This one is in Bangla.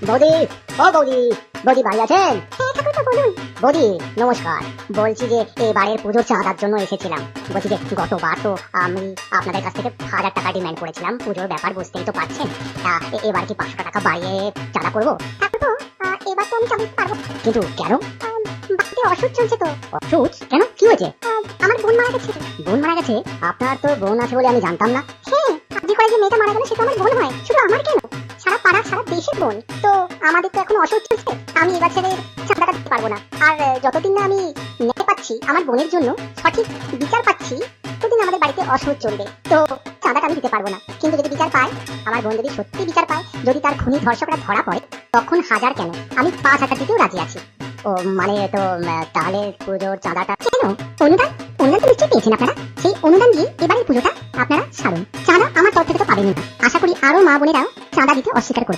বৌদি, ও বৌদি, বৌদি বাড়ি আছেন? হ্যাঁ ঠাকুরপো বলুন। বৌদি নমস্কার, বলছি যে এবারের পুজোর চাঁদার জন্য এসেছিলাম। বলছি যে গতবার তো আমি আপনাদের কাছ থেকে 1000 টাকা ডিমান্ড করেছিলাম, পুজোর ব্যাপার বুঝতেই তো পারছেন। এবার কি 500 টাকা বাড়িয়ে চাঁদা করবো? ঠাকুরপো এবার তো আমি চাঁদা দিতে পারবো না। কিন্তু কেন? বাড়িতে অসুখ চলছে তো। অসুখ? কেন, কি হয়েছে? আমার বোন মারা গেছে। বোন মারা গেছে? আপনার তো বোন আছে বলে আমি জানতাম না। হ্যাঁ, আপনি করে যে মেয়েটা মারা গেল সেটা আমার বোন হয়, শুধু আমার কেন, সারা পাড়া সারা দেশের বোন। তো আমাদের তো এখন অসুখ চলছে, আমি এবার ছেড়ে চাঁদাটা দিতে পারবো না। আর যতদিন না আমি ন্যায় পাচ্ছি, আমার বোনের জন্য সঠিক বিচার পাচ্ছি, ততদিন আমাদের বাড়িতে অসুখ চলবে। তো চাঁদাটা আমি দিতে পারবো না। কিন্তু যদি বিচার পায়, আমার বোন যদি সত্যি বিচার পায়, যদি তার খুনি ধর্ষকরা ধরা পড়ে, তখন 1000 কেন, আমি 5000 দিতেও রাজি আছি। ও মানে তো তাহলে পুজোর চাঁদাটা কেন? অনুদান অনুদান তো নিশ্চয়ই পেয়েছেন আপনারা। সেই অনুদান দিয়ে এবারের পুজোটা আপনারা সারুন। চাঁদা আমার তরফ থেকে তো পাবেনই না। আশা করি আরো মা বোনেরাও চাঁদা দিতে অস্বীকার করবে।